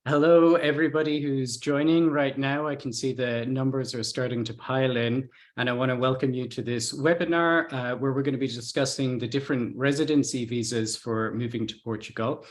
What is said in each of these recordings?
Hello, everybody who's joining right now. I can see the numbers are starting to pile in, and I want to welcome you to this webinar where we're going to be discussing the different residency visas for moving to Portugal.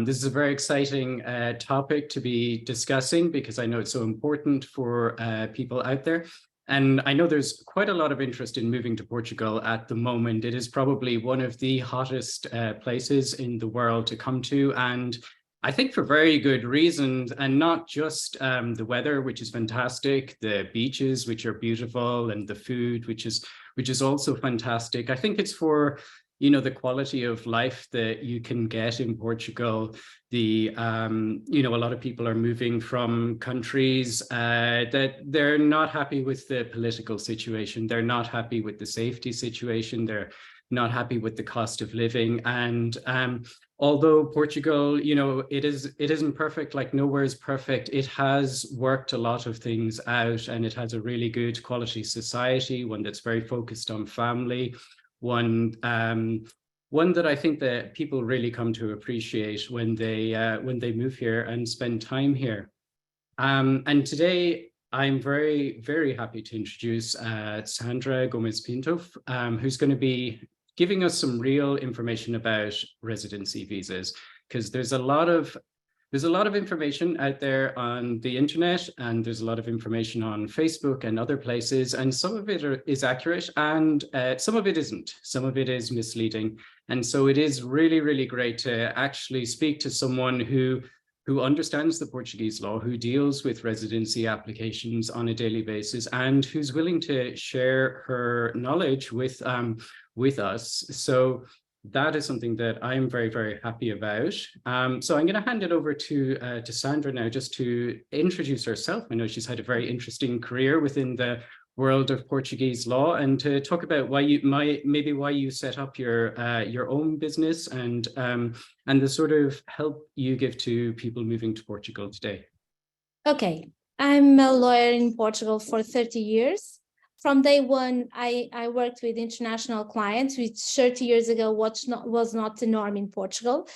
This is a very exciting topic to be discussing because I know it's so important for people out there. And I know there's quite a lot of interest in moving to Portugal at the moment. It is probably one of the hottest places in the world to come to, and I think for very good reasons, and not just the weather, which is fantastic, the beaches, which are beautiful, and the food, which is also fantastic. I think it's for, the quality of life that you can get in Portugal. A lot of people are moving from countries that they're not happy with the political situation. They're not happy with the safety situation. They're not happy with the cost of living. And although Portugal, it isn't perfect, like nowhere is perfect. It has worked a lot of things out, and it has a really good quality society, one that's very focused on family, one that I think that people really come to appreciate when they move here and spend time here. And today I'm very, very happy to introduce Sandra Gomes Pinto, who's going to be giving us some real information about residency visas, because there's a lot of information out there on the internet, and there's a lot of information on Facebook and other places, and some of it is accurate, and some of it isn't. Some of it is misleading. And so it is really, really great to actually speak to someone who understands the Portuguese law, who deals with residency applications on a daily basis, and who's willing to share her knowledge with us. So that is something that I'm very, very happy about. So I'm going to hand it over to Sandra now, just to introduce herself. I know she's had a very interesting career within the world of Portuguese law, and to talk about why you set up your own business, and the sort of help you give to people moving to Portugal today. Okay, I'm a lawyer in Portugal for 30 years. From day one, I worked with international clients, which 30 years ago was not the norm in Portugal.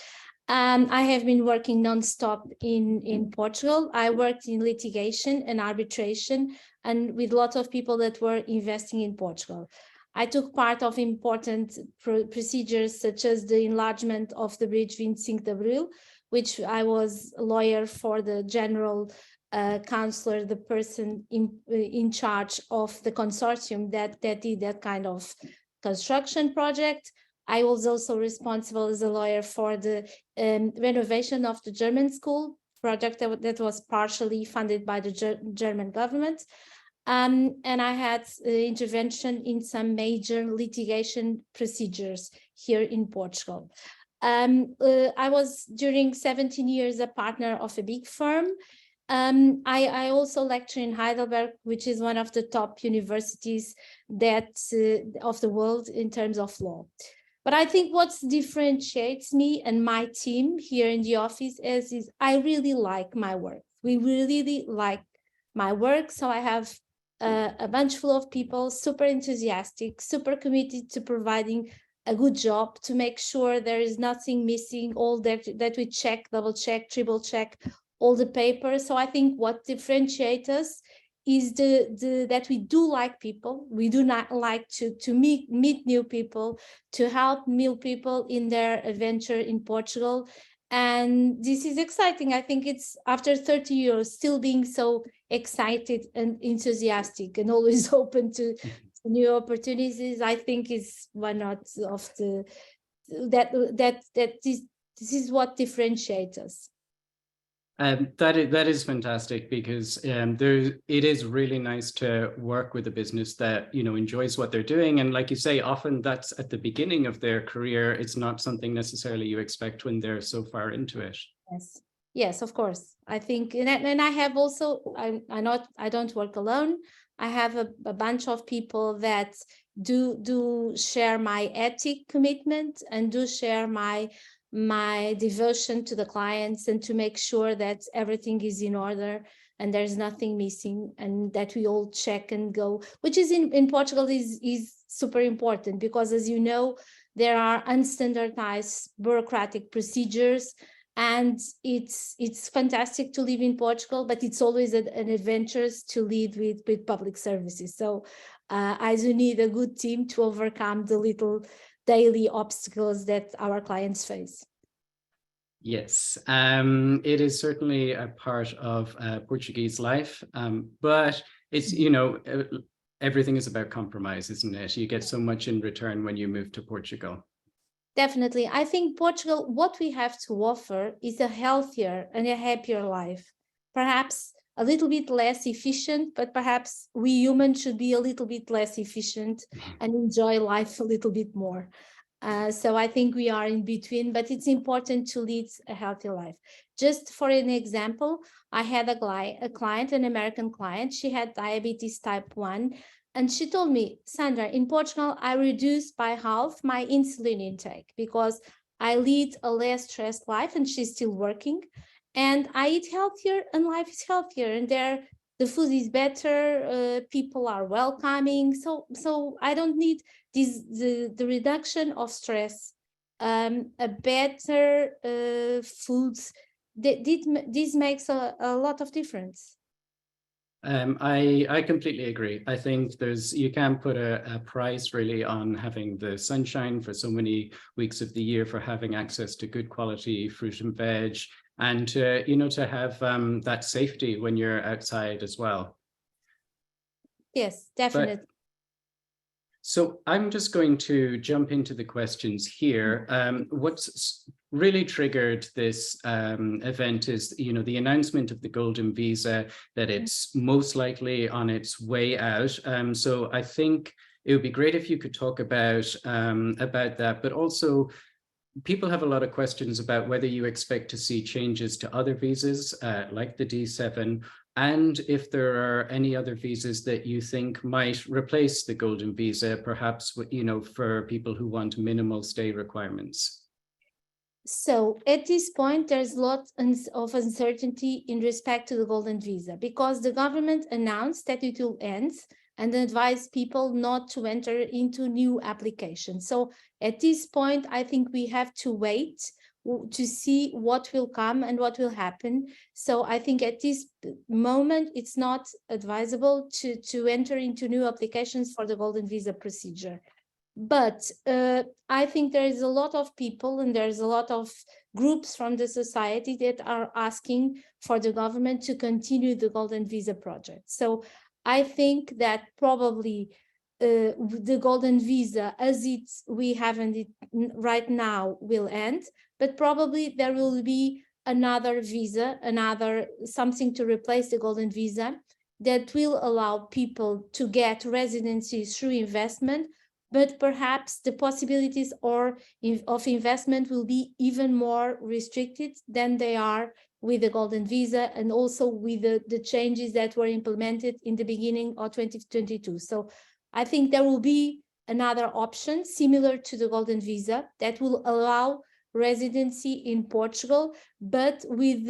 I have been working non-stop in Portugal. I worked in litigation and arbitration, and with a lot of people that were investing in Portugal. I took part of important procedures such as the enlargement of the bridge 25 de Abril, which I was a lawyer for the general counselor, the person in charge of the consortium that did that kind of construction project. I was also responsible as a lawyer for the renovation of the German school project that was partially funded by the German government. And I had intervention in some major litigation procedures here in Portugal. I was during 17 years a partner of a big firm. I also lecture in Heidelberg, which is one of the top universities of the world in terms of law. But I think what differentiates me and my team here in the office is I really like my work. We really like my work. So I have a bunch full of people, super enthusiastic, super committed to providing a good job, to make sure there is nothing missing, all that we check, double check, triple check, all the papers. So I think what differentiates us is that we do like people. We do not like to meet new people, to help new people in their adventure in Portugal. And this is exciting. I think it's after 30 years still being so excited and enthusiastic and always open to new opportunities. I think is one of the this is what differentiates us. That is fantastic, because it is really nice to work with a business that enjoys what they're doing, and like you say, often that's at the beginning of their career. It's not something necessarily you expect when they're so far into it. Yes, of course. I think, and I have also I don't work alone. I have a bunch of people that do share my ethic commitment and do share my devotion to the clients, and to make sure that everything is in order and there's nothing missing, and that we all check and go, which is in Portugal is super important, because as you know, there are unstandardized bureaucratic procedures And it's fantastic to live in Portugal, but it's always an adventure to lead with public services. So I do need a good team to overcome the little daily obstacles that our clients face. Yes, it is certainly a part of Portuguese life, but it's, everything is about compromise, isn't it? You get so much in return when you move to Portugal. Definitely. I think Portugal, what we have to offer is a healthier and a happier life. Perhaps a little bit less efficient, but perhaps we humans should be a little bit less efficient and enjoy life a little bit more. So I think we are in between, but it's important to lead a healthy life. Just for an example, I had a client, an American client. She had diabetes type 1. And she told me, Sandra, in Portugal, I reduced by half my insulin intake because I lead a less stressed life, and she's still working. And I eat healthier and life is healthier. And there, the food is better, people are welcoming. So I don't need the reduction of stress, a better foods. This makes a lot of difference. I completely agree. I think you can't put a price really on having the sunshine for so many weeks of the year, for having access to good quality fruit and veg, and to have that safety when you're outside as well. Yes, definitely. So I'm just going to jump into the questions here. What's really triggered this event is, the announcement of the Golden Visa, that it's most likely on its way out. So I think it would be great if you could talk about that, but also people have a lot of questions about whether you expect to see changes to other visas like the D7, and if there are any other visas that you think might replace the Golden Visa, perhaps, for people who want minimal stay requirements. So at this point, there's lots of uncertainty in respect to the Golden Visa, because the government announced that it will end and advised people not to enter into new applications. So at this point, I think we have to wait to see what will come and what will happen. So I think at this moment, it's not advisable to enter into new applications for the Golden Visa procedure. But I think there is a lot of people and there's a lot of groups from the society that are asking for the government to continue the Golden Visa project. So I think that probably the Golden Visa, as we have it right now, will end, but probably there will be another visa, something to replace the Golden Visa that will allow people to get residency through investment, but perhaps the possibilities of investment will be even more restricted than they are with the Golden Visa, and also with the changes that were implemented in the beginning of 2022. So I think there will be another option similar to the Golden Visa that will allow residency in Portugal, but with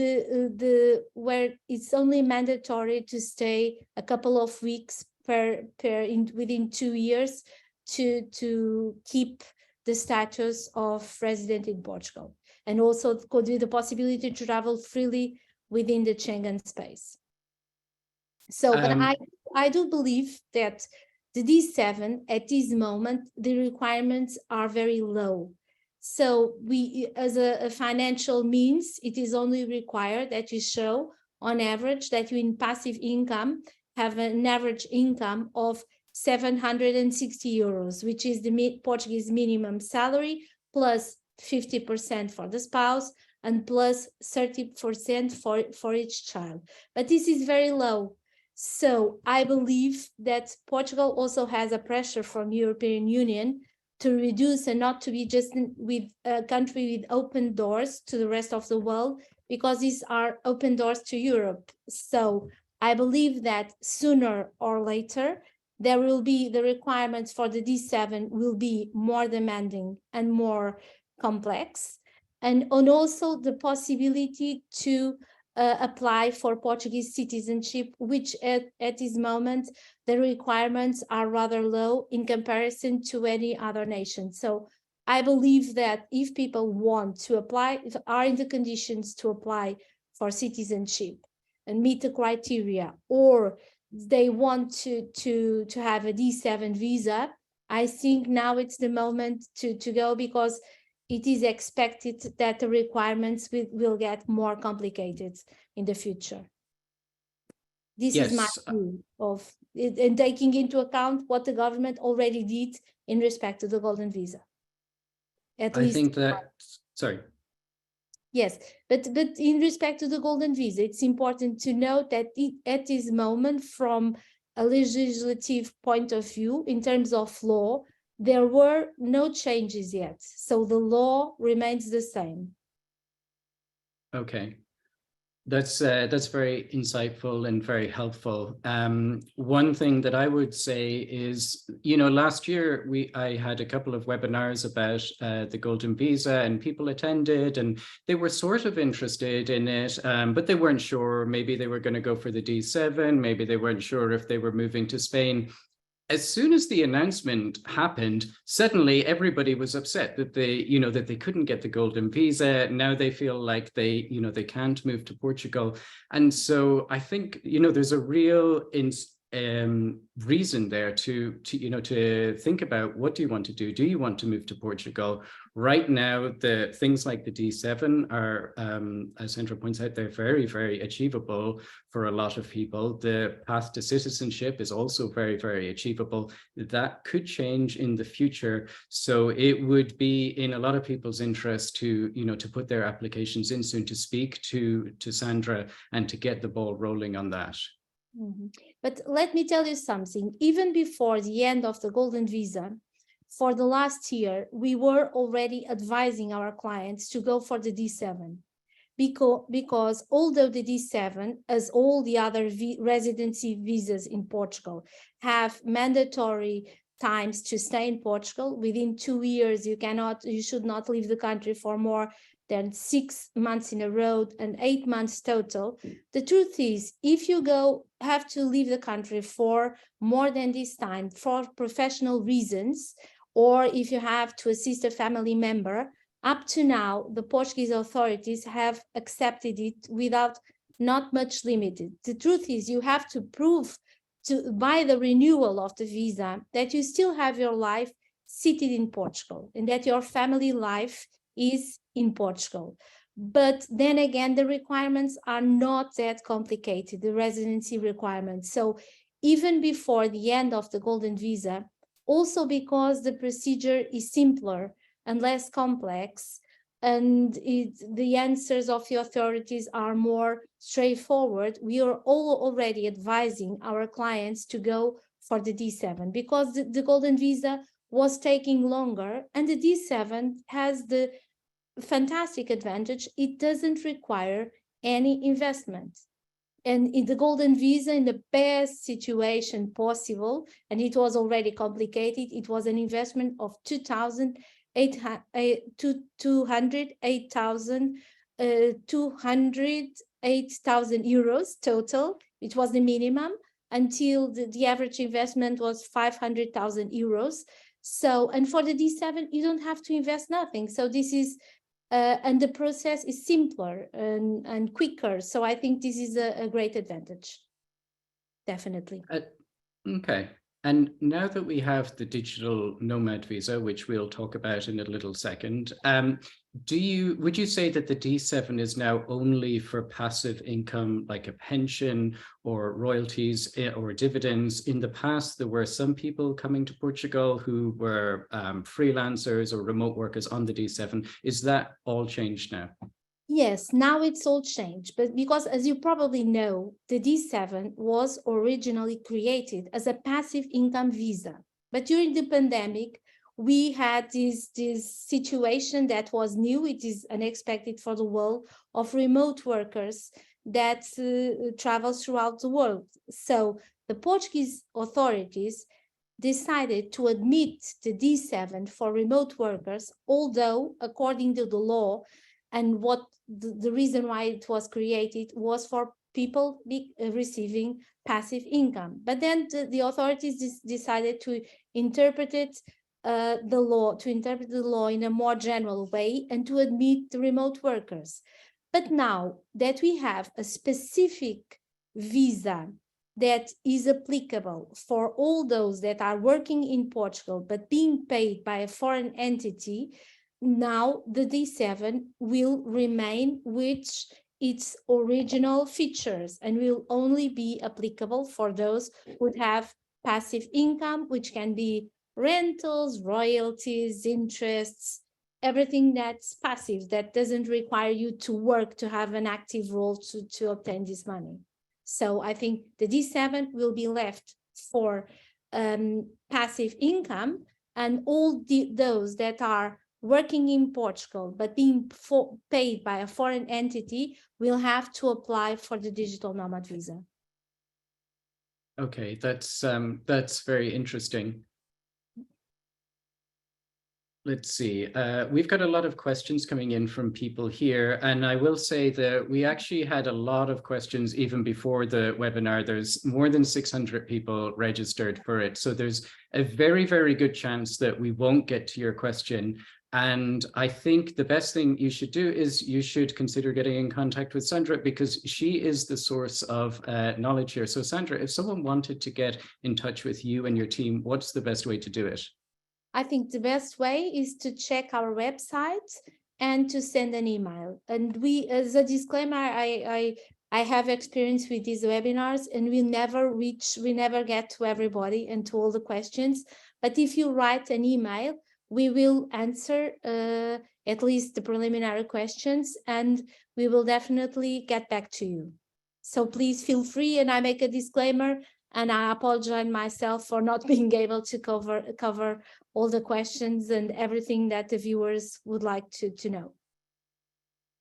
where it's only mandatory to stay a couple of weeks within 2 years to keep the status of resident in Portugal, and also could be the possibility to travel freely within the Schengen space. So, but I do believe that the D7 at this moment, the requirements are very low. So we, as a financial means, it is only required that you show on average that you in passive income have an average income of 760 euros, which is the Portuguese minimum salary, plus 50% for the spouse and plus 30% for each child. But this is very low. So I believe that Portugal also has a pressure from European Union to reduce and not to be just with a country with open doors to the rest of the world, because these are open doors to Europe. So I believe that sooner or later, there will be the requirements for the D7 will be more demanding and more complex, and also the possibility to apply for Portuguese citizenship, which at this moment, the requirements are rather low in comparison to any other nation. So I believe that if people want to apply, if are in the conditions to apply for citizenship and meet the criteria, or they want to have a D7 visa, I think now it's the moment to go, because it is expected that the requirements will get more complicated in the future. This is my Yes, view of it, and taking into account what the government already did in respect to the golden visa. At I least, think that, sorry. yes, but in respect to the golden visa, it's important to note that at this moment, from a legislative point of view, in terms of law, there were no changes yet. So the law remains the same. Okay. That's very insightful and very helpful. One thing that I would say is, last year I had a couple of webinars about the Golden Visa, and people attended and they were sort of interested in it, but they weren't sure. Maybe they were going to go for the D7. Maybe they weren't sure if they were moving to Spain. As soon as the announcement happened, suddenly everybody was upset that they couldn't get the golden visa. Now they feel like they can't move to Portugal. And so I think, there's a real reason there to think about, what do you want to do? Do you want to move to Portugal? Right now, the things like the D7 are, as Sandra points out, they're very, very achievable for a lot of people. The path to citizenship is also very, very achievable. That could change in the future. So it would be in a lot of people's interest to put their applications in soon, to speak to Sandra and to get the ball rolling on that. Mm-hmm. But let me tell you something. Even before the end of the golden visa, for the last year, we were already advising our clients to go for the D7. Because although the D7, as all the other residency visas in Portugal, have mandatory times to stay in Portugal, within 2 years, you should not leave the country for more than 6 months in a row and 8 months total. The truth is, if you have to leave the country for more than this time for professional reasons, or if you have to assist a family member, up to now, the Portuguese authorities have accepted it without not much limited. The truth is, you have to prove by the renewal of the visa that you still have your life seated in Portugal and that your family life is in Portugal. But then again, the requirements are not that complicated, the residency requirements. So even before the end of the golden visa, also because the procedure is simpler and less complex, and the answers of the authorities are more straightforward, we are already advising our clients to go for the D7, because the golden visa was taking longer, and the D7 has the fantastic advantage, it doesn't require any investment. And in the golden visa, in the best situation possible, and it was already complicated, it was an investment of 208,000 euros total. It was the minimum, until the average investment was 500,000 euros. So, and for the D7, you don't have to invest nothing. So this is, and the process is simpler and quicker. So I think this is a great advantage. Definitely. Okay. And now that we have the digital nomad visa, which we'll talk about in a little second, would you say that the D7 is now only for passive income, like a pension or royalties or dividends? In the past, there were some people coming to Portugal who were freelancers or remote workers on the D7. Is that all changed now? Yes, now it's all changed, but because, as you probably know, the D7 was originally created as a passive income visa. But during the pandemic, we had this situation that was new, it is unexpected for the world, of remote workers that travel throughout the world. So the Portuguese authorities decided to admit the D7 for remote workers, although according to the law, and what the reason why it was created was for people receiving passive income. But then the authorities decided to interpret it the law, to interpret the law in a more general way and to admit the remote workers. But now that we have a specific visa that is applicable for all those that are working in Portugal but being paid by a foreign entity, now the D7 will remain with its original features and will only be applicable for those who have passive income, which can be rentals, royalties, interests, everything that's passive, that doesn't require you to work to have an active role to obtain this money. So I think the D7 will be left for passive income, and all those that are working in Portugal but being paid by a foreign entity will have to apply for the digital nomad visa. Okay, that's very interesting. Let's see, we've got a lot of questions coming in from people here, and I will say that we actually had a lot of questions even before the webinar. There's more than 600 people registered for it, so there's a very, very good chance that we won't get to your question. And I think the best thing you should do is you should consider getting in contact with Sandra, because she is the source of knowledge here. So Sandra, if someone wanted to get in touch with you and your team, what's the best way to do it? I think the best way is to check our website and to send an email. And we, as a disclaimer, I have experience with these webinars, and we never get to everybody and to all the questions. But if you write an email, we will answer at least the preliminary questions, and we will definitely get back to you. So please feel free, and I make a disclaimer, and I apologize myself for not being able to cover all the questions and everything that the viewers would like to know.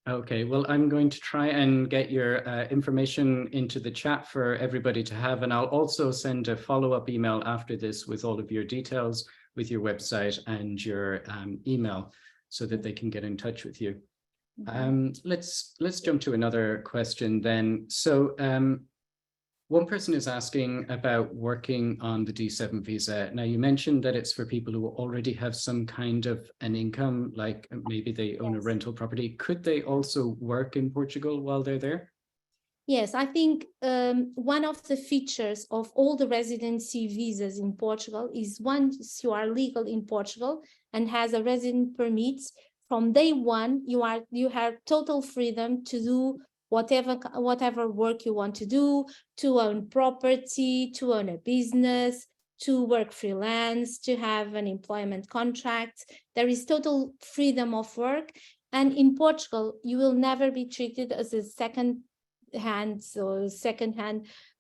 Okay, well, I'm going to try and get your information into the chat for everybody to have, and I'll also send a follow-up email after this with all of your details, with your website and your email, so that they can get in touch with you. Let's jump to another question then. So one person is asking about working on the D7 visa. Now, you mentioned that it's for people who already have some kind of an income, like maybe they own a rental property. Could they also work in Portugal while they're there? Yes, I think one of the features of all the residency visas in Portugal is once you are legal in Portugal and has a resident permit, from day one, you have total freedom to do whatever work you want to do, to own property, to own a business, to work freelance, to have an employment contract. There is total freedom of work. And in Portugal, you will never be treated as a second-hand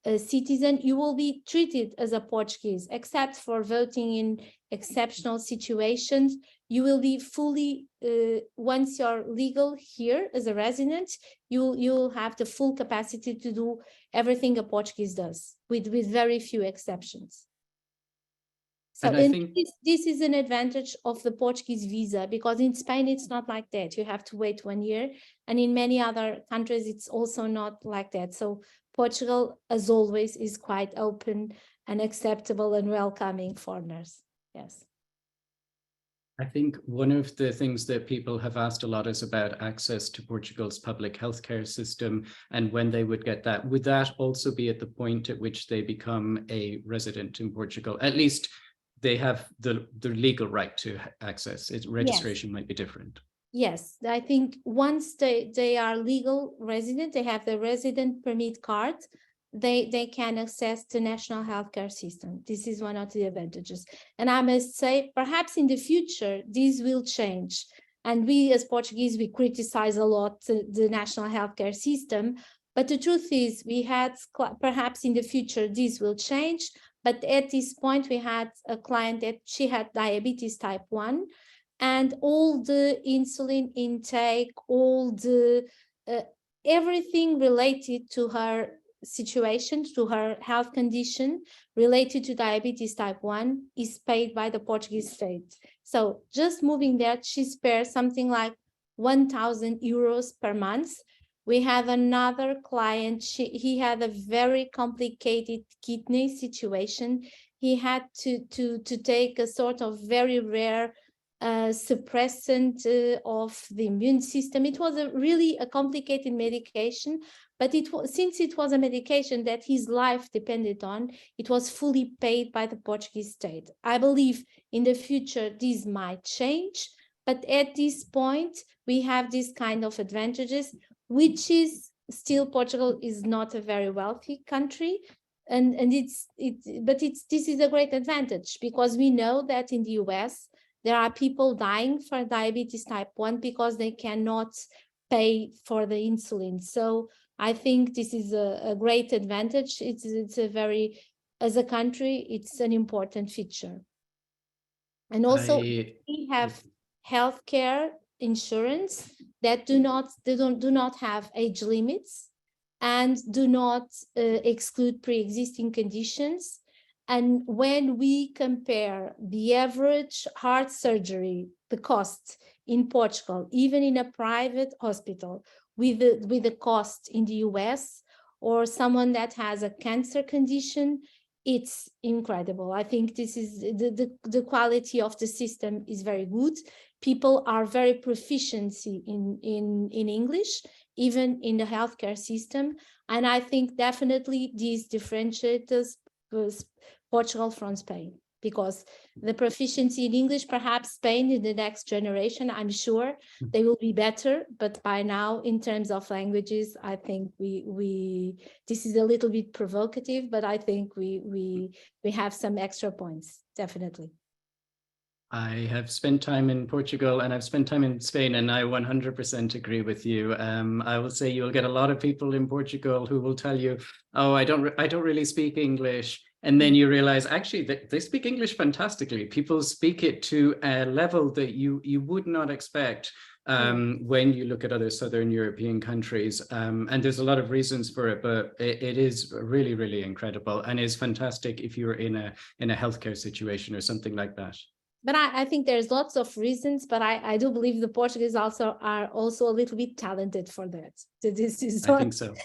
citizen. You will be treated as a Portuguese, except for voting in exceptional situations. You will be fully, once you're legal here as a resident, you'll have the full capacity to do everything a Portuguese does, with very few exceptions. So this is an advantage of the Portuguese visa, because in Spain, it's not like that. You have to wait 1 year. And in many other countries, it's also not like that. So Portugal, as always, is quite open and acceptable and welcoming foreigners. Yes. I think one of the things that people have asked a lot is about access to Portugal's public healthcare system, and when they would get that. Would that also be at the point at which they become a resident in Portugal? At least they have the legal right to access it. Registration might be different. Yes, I think once they are legal resident, they have the resident permit card, they can access the national healthcare system. This is one of the advantages. And I must say, perhaps in the future, this will change. And we as Portuguese, we criticize a lot the national healthcare system. But the truth is, perhaps in the future, this will change. But at this point, we had a client that she had diabetes type 1, and all the insulin intake, all the everything related to her situation, to her health condition related to diabetes type 1 is paid by the Portuguese state. So just moving there, she spares something like 1,000 euros per month. We have another client, he had a very complicated kidney situation. he had to take a sort of very rare suppressant of the immune system. It was really a complicated medication, but since it was a medication that his life depended on, it was fully paid by the Portuguese state. I believe in the future this might change, but at this point we have these kind of advantages, which is still, Portugal is not a very wealthy country. This is a great advantage, because we know that in the US there are people dying for diabetes type 1 because they cannot pay for the insulin. So I think this is a great advantage. It's a very, as a country, it's an important feature. And also we have healthcare insurance that do not have age limits and do not exclude pre-existing conditions. And when we compare the average heart surgery, the cost in Portugal, even in a private hospital, with the cost in the US, or someone that has a cancer condition, it's incredible. I think this is the quality of the system is very good. People are very proficient in English, even in the healthcare system. And I think definitely these differentiators Portugal from Spain, because the proficiency in English, perhaps Spain in the next generation, I'm sure they will be better. But by now, in terms of languages, I think this is a little bit provocative, but I think we have some extra points, definitely. I have spent time in Portugal and I've spent time in Spain, and I 100% agree with you. I will say you'll get a lot of people in Portugal who will tell you, oh, I don't really speak English. And then you realize, actually, they speak English fantastically. People speak it to a level that you would not expect when you look at other Southern European countries. And there's a lot of reasons for it, but it is really, really incredible and is fantastic if you're in a healthcare situation or something like that. But I think there's lots of reasons, but I do believe the Portuguese are also a little bit talented for that. This is I think so.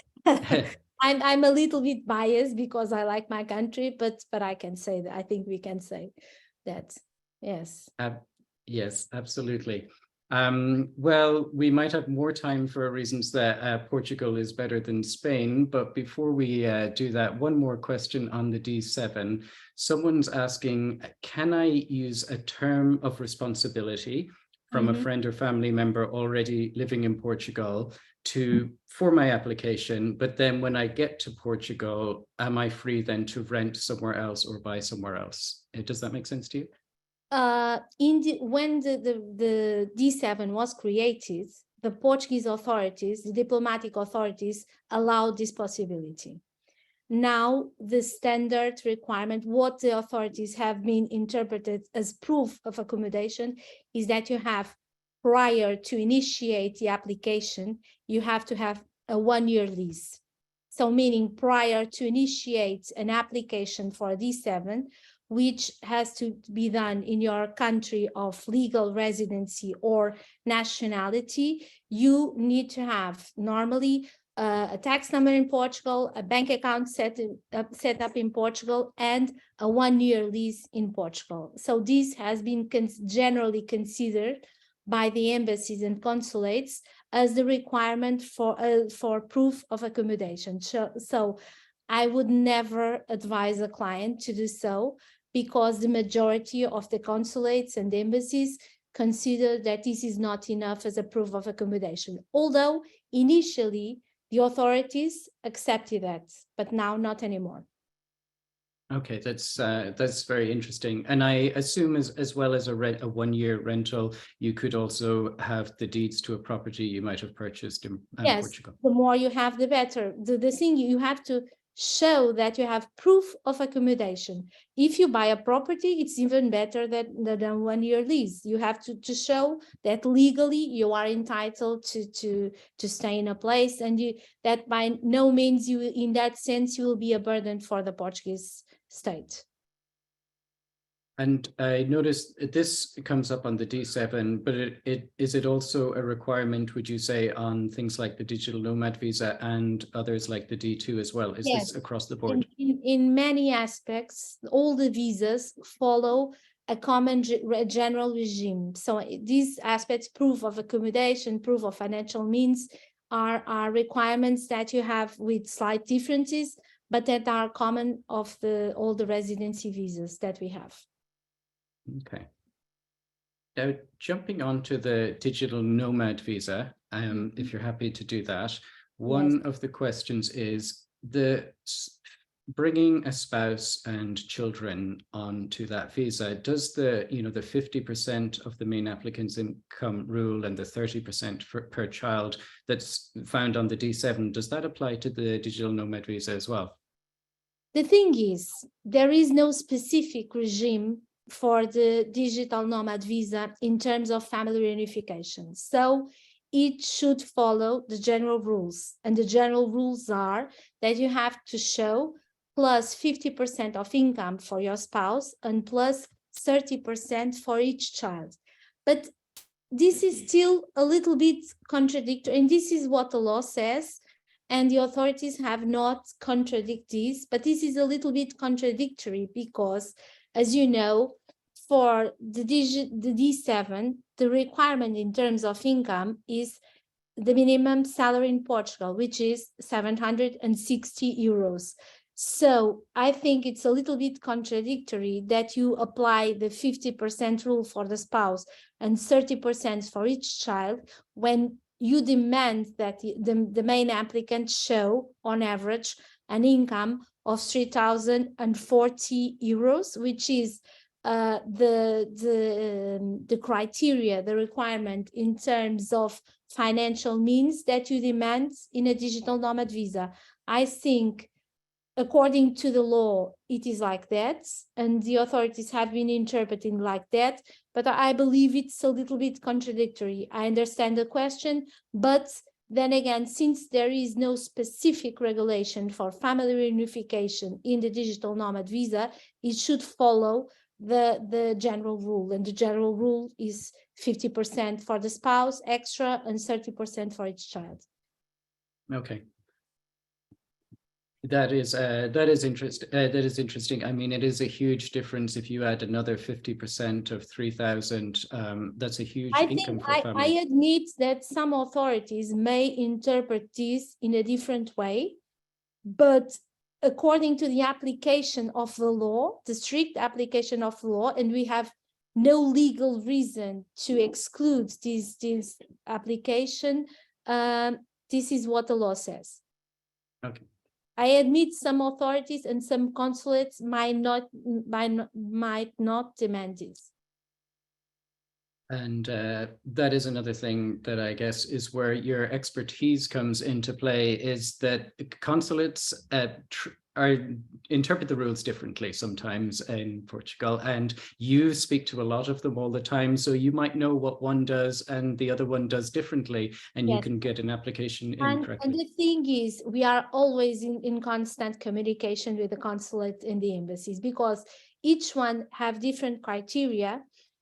I'm a little bit biased because I like my country, but I can say that. I think we can say that. Yes. Yes, absolutely. Well, we might have more time for reasons that Portugal is better than Spain, but before we do that, one more question on the D7. Someone's asking, can I use a term of responsibility from a friend or family member already living in Portugal for my application, but then when I get to Portugal, am I free then to rent somewhere else or buy somewhere else? Does that make sense to you? When the D7 was created, the Portuguese authorities, the diplomatic authorities, allowed this possibility. Now, the standard requirement, what the authorities have been interpreted as proof of accommodation, is that you have, prior to initiate the application, you have to have a 1-year lease. So meaning prior to initiate an application for a D7, which has to be done in your country of legal residency or nationality, you need to have normally a tax number in Portugal, a bank account set up in Portugal, and a 1-year lease in Portugal. So this has been generally considered by the embassies and consulates as the requirement for proof of accommodation. So I would never advise a client to do so, because the majority of the consulates and embassies consider that this is not enough as a proof of accommodation. Although initially the authorities accepted that, but now not anymore. Okay, that's very interesting. And I assume as well as a 1-year rental, you could also have the deeds to a property you might have purchased in Portugal. The more you have, the better. The thing, you have to show that you have proof of accommodation. If you buy a property, it's even better than 1-year lease. You have to show that legally you are entitled to stay in a place, and that by no means in that sense you will be a burden for the Portuguese state. And I noticed this comes up on the D7, but is it also a requirement, would you say, on things like the digital nomad visa and others like the D2 as well? Is this across the board? in many aspects, all the visas follow a common general regime. So these aspects, proof of accommodation, proof of financial means, are requirements that you have with slight differences, but that are common of all the residency visas that we have. Okay. Now, jumping on to the digital nomad visa, if you're happy to do that, one of the questions is bringing a spouse and children onto that visa. Does the 50% of the main applicant's income rule and the 30% per child that's found on the D7, does that apply to the digital nomad visa as well? The thing is, there is no specific regime for the digital nomad visa in terms of family reunification. So it should follow the general rules. And the general rules are that you have to show plus 50% of income for your spouse and plus 30% for each child. But this is still a little bit contradictory, and this is what the law says. And the authorities have not contradicted this, but this is a little bit contradictory because, as you know, for the D7, the requirement in terms of income is the minimum salary in Portugal, which is 760 euros. So I think it's a little bit contradictory that you apply the 50% rule for the spouse and 30% for each child when you demand that the main applicant show on average an income of 3,040 euros, which is the criteria, the requirement in terms of financial means that you demand in a digital nomad visa. I think according to the law, it is like that, and the authorities have been interpreting like that, but I believe it's a little bit contradictory. I understand the question, but then again, since there is no specific regulation for family reunification in the digital nomad visa, it should follow the general rule, and the general rule is 50% for the spouse extra and 30% for each child. Okay. That is interesting. That is interesting. I mean, it is a huge difference if you add another 50% of 3,000. That's a huge income for a family. I admit that some authorities may interpret this in a different way, but according to the application of the law, the strict application of the law, and we have no legal reason to exclude this application, this is what the law says. Okay. I admit some authorities and some consulates might not demand this. And that is another thing that I guess is where your expertise comes into play, is that consulates interpret the rules differently sometimes in Portugal, and you speak to a lot of them all the time, so you might know what one does and the other one does differently, and you can get an application in correctly. And the thing is, we are always in constant communication with the consulate and the embassies, because each one have different criteria.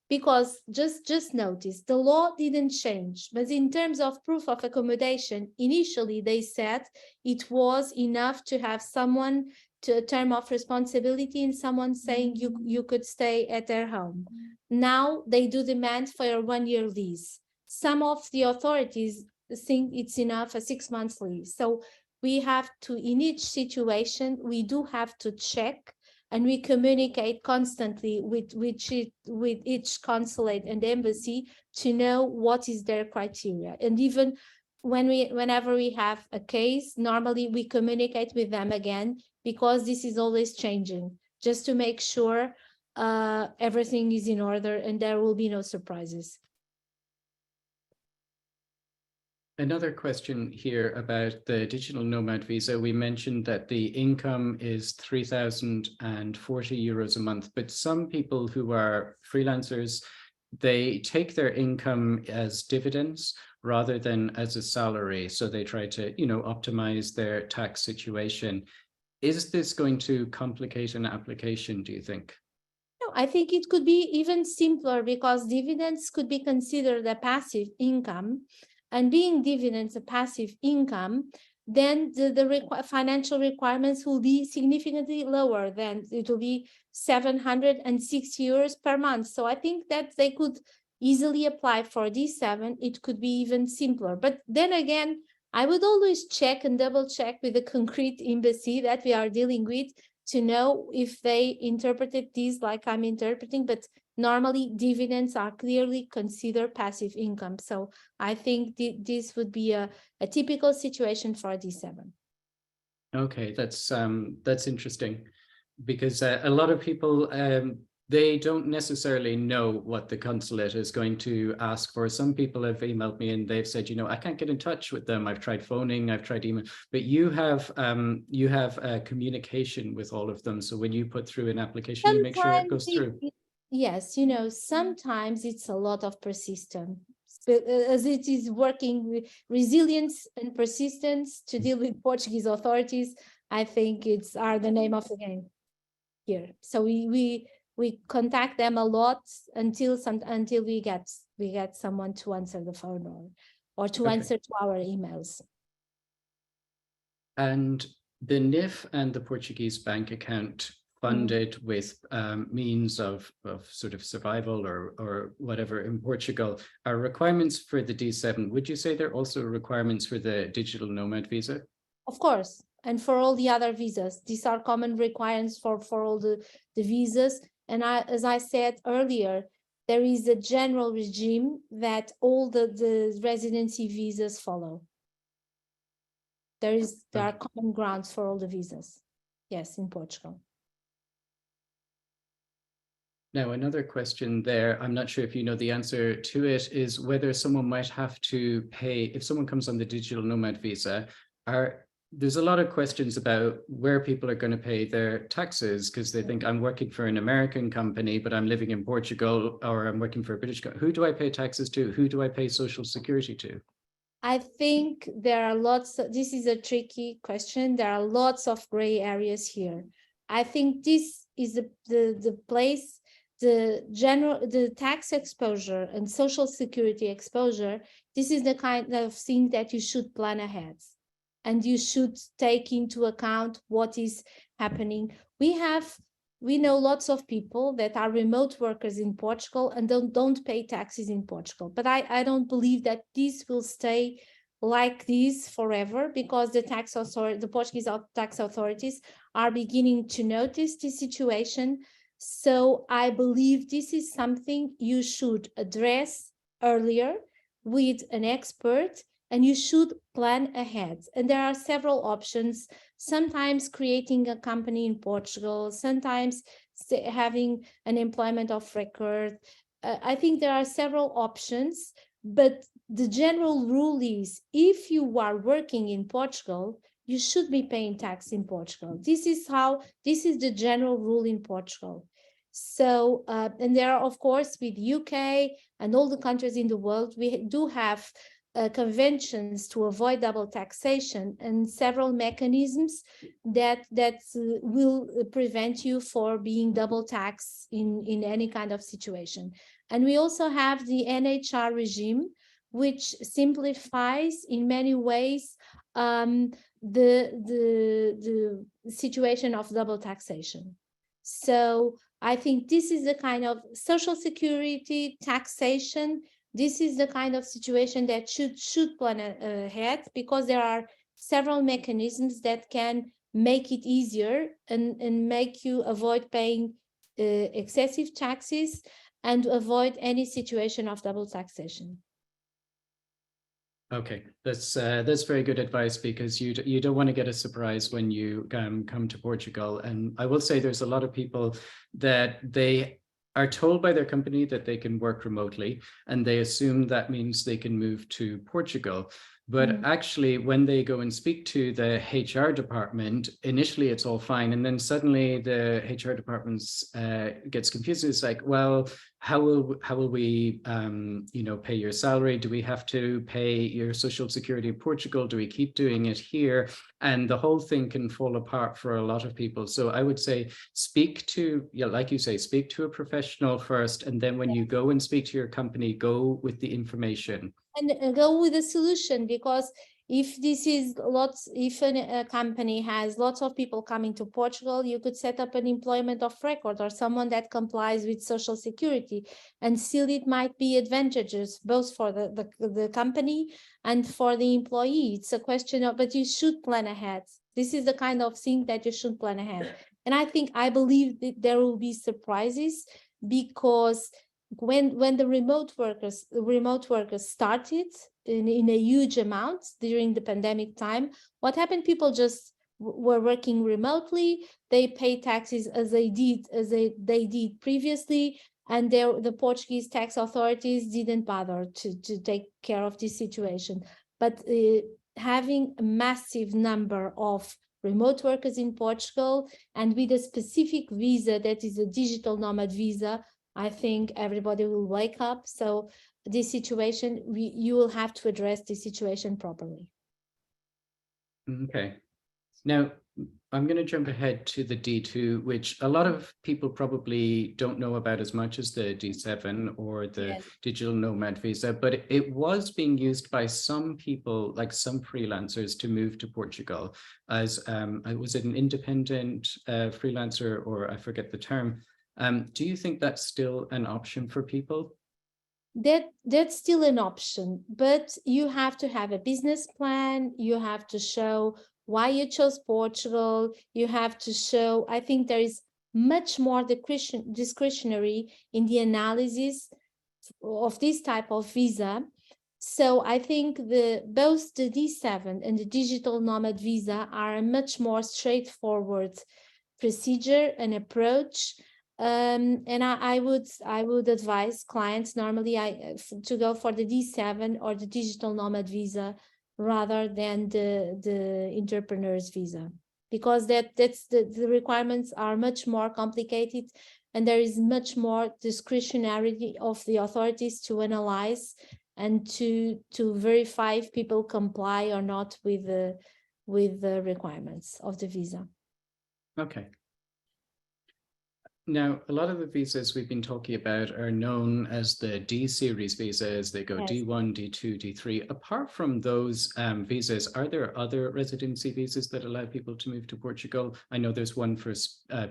Because just notice, the law didn't change, but in terms of proof of accommodation, initially they said it was enough to have someone to a term of responsibility and someone saying you could stay at their home. Now they do demand for a 1-year lease. Some of the authorities think it's enough a 6 months lease. So we have to, in each situation, we do have to check, and we communicate constantly with each consulate and embassy to know what is their criteria. And even whenever we have a case, normally we communicate with them again, because this is always changing, just to make sure everything is in order and there will be no surprises. Another question here about the digital nomad visa. We mentioned that the income is 3,040 euros a month, but some people who are freelancers, they take their income as dividends rather than as a salary. So they try to, optimize their tax situation. Is this going to complicate an application, do you think? No, I think it could be even simpler, because dividends could be considered a passive income. And being dividends a passive income, then the financial requirements will be significantly lower. Than it will be 760 euros per month. So I think that they could easily apply for D7. It could be even simpler. But then again, I would always check and double check with the concrete embassy that we are dealing with to know if they interpreted this like I'm interpreting. But normally dividends are clearly considered passive income. So I think this would be a typical situation for D7. Okay, that's interesting, because a lot of people they don't necessarily know what the consulate is going to ask for. Some people have emailed me and they've said, I can't get in touch with them. I've tried phoning, I've tried email, but you have communication with all of them. So when you put through an application, you make sure it goes through. Yes, sometimes it's a lot of persistence. As it is working with resilience and persistence to deal with Portuguese authorities, I think are the name of the game here. So we contact them a lot until we get someone to answer the phone or to answer to our emails. And the NIF and the Portuguese bank account funded with means of sort of survival or whatever in Portugal are requirements for the D7. Would you say they're also requirements for the digital nomad visa? Of course, and for all the other visas. These are common requirements for all the visas. And as I said earlier, there is a general regime that all the residency visas follow. There are common grounds for all the visas. Yes, in Portugal. Now, another question there, I'm not sure if you know the answer to it, is whether someone might have to pay, if someone comes on the digital nomad visa, there's a lot of questions about where people are going to pay their taxes, because they think I'm working for an American company, but I'm living in Portugal, or I'm working for a British company. Who do I pay taxes to? Who do I pay Social Security to? I think there are this is a tricky question. There are lots of gray areas here. I think this is the place, the tax exposure and Social Security exposure. This is the kind of thing that you should plan ahead. And you should take into account what is happening. We know lots of people that are remote workers in Portugal and don't pay taxes in Portugal. But I don't believe that this will stay like this forever, because the Portuguese tax authorities are beginning to notice this situation. So I believe this is something you should address earlier with an expert, and you should plan ahead. And there are several options, sometimes creating a company in Portugal, sometimes having an employment of record. I think there are several options, but the general rule is if you are working in Portugal, you should be paying tax in Portugal. This is the general rule in Portugal. So, and there are, of course, with UK and all the countries in the world, we do have conventions to avoid double taxation and several mechanisms that will prevent you for being double taxed in any kind of situation. And we also have the NHR regime, which simplifies in many ways the situation of double taxation. So I think this is the kind of Social Security taxation. This is the kind of situation that should plan ahead, because there are several mechanisms that can make it easier and make you avoid paying excessive taxes and able any situation of double taxation. Okay, that's very good advice, because you don't want to get a surprise when you come to Portugal. And I will say there's a lot of people that they are told by their company that they can work remotely, and they assume that means they can move to Portugal. But actually, when they go and speak to the HR department, initially it's all fine. And then suddenly the HR department gets confused. It's like, well, how will we pay your salary? Do we have to pay your Social Security in Portugal? Do we keep doing it here? And the whole thing can fall apart for a lot of people. So I would say speak to a professional first. And then when you go and speak to your company, go with the information. And go with a solution, because If this is lots, if a company has lots of people coming to Portugal, you could set up an employment of record or someone that complies with social security, and still it might be advantageous both for the company and for the employee. It's a question of, but you should plan ahead. This is the kind of thing that you should plan ahead. And I believe that there will be surprises, because when the remote workers started in a huge amount during the pandemic time, what happened? People just were working remotely. They pay taxes as they did previously, and the Portuguese tax authorities didn't bother to take care of this situation. But having a massive number of remote workers in Portugal, and with a specific visa that is a digital nomad visa, I think everybody will wake up. So this situation, you will have to address this situation properly. Okay. Now, I'm going to jump ahead to the D2, which a lot of people probably don't know about as much as the D7 or the Yes. digital nomad visa, but it was being used by some people, like some freelancers, to move to Portugal as, was it an independent freelancer, or I forget the term. Do you think that's still an option for people? That's still an option, but you have to have a business plan. You have to show why you chose Portugal. You have to show, I think there is much more discretionary in the analysis of this type of visa. So I think both the D7 and the digital nomad visa are a much more straightforward procedure and approach. And I would advise clients normally to go for the D7 or the digital nomad visa rather than the entrepreneur's visa, because that's the requirements are much more complicated, and there is much more discretionarity of the authorities to analyze and to verify if people comply or not with the requirements of the visa. Okay. Now, a lot of the visas we've been talking about are known as the D series visas. They go Yes. D1, D2, D3. Apart from those visas, are there other residency visas that allow people to move to Portugal? I know there's one for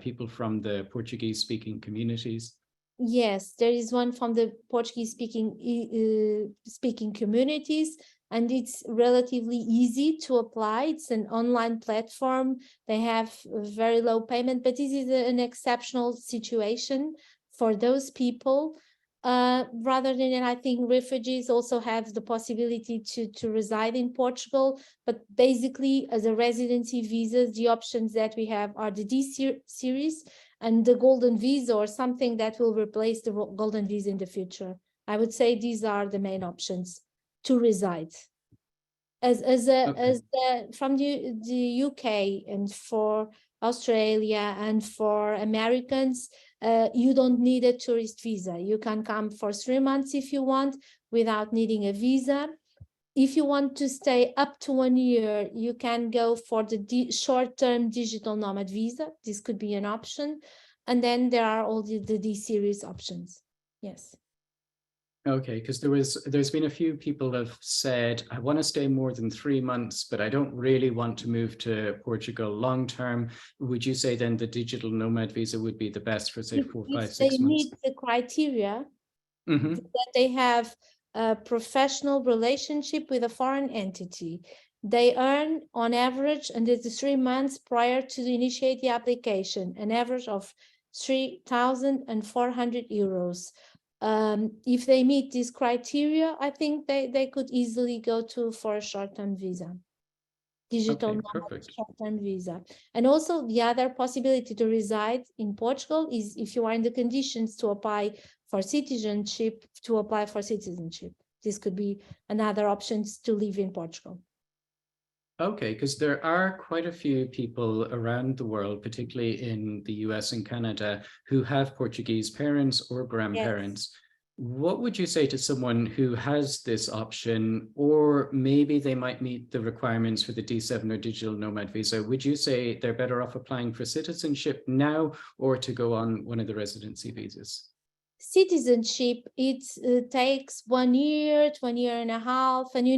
people from the Portuguese-speaking communities. Yes, there is one from the Portuguese speaking communities, and it's relatively easy to apply. It's an online platform. They have a very low payment, but this is an exceptional situation for those people. Rather than that, I think refugees also have the possibility to reside in Portugal. But basically, as a residency visa, the options that we have are the D series and the golden visa, or something that will replace the golden visa in the future. I would say these are the main options to reside. From the UK and for Australia and for Americans, you don't need a tourist visa. You can come for 3 months if you want without needing a visa. If you want to stay up to 1 year, you can go for the short-term digital nomad visa. This could be an option. And then there are all the D series options. Yes. Okay, because there's been a few people have said, I want to stay more than 3 months, but I don't really want to move to Portugal long term. Would you say then the digital nomad visa would be the best for, say, 4, 5, 6 months? They meet the criteria that they have a professional relationship with a foreign entity. They earn on average, and it's 3 months prior to initiate the application, an average of 3,400 euros. If they meet these criteria, I think they could easily go for a short-term visa. Digital short-term visa. And also the other possibility to reside in Portugal is, if you are in the conditions to apply for citizenship, This could be another option to live in Portugal. Okay, because there are quite a few people around the world, particularly in the US and Canada, who have Portuguese parents or grandparents. Yes. What would you say to someone who has this option, or maybe they might meet the requirements for the D7 or digital nomad visa? Would you say they're better off applying for citizenship now, or to go on one of the residency visas? Citizenship, it takes 1 year to 1.5 years, and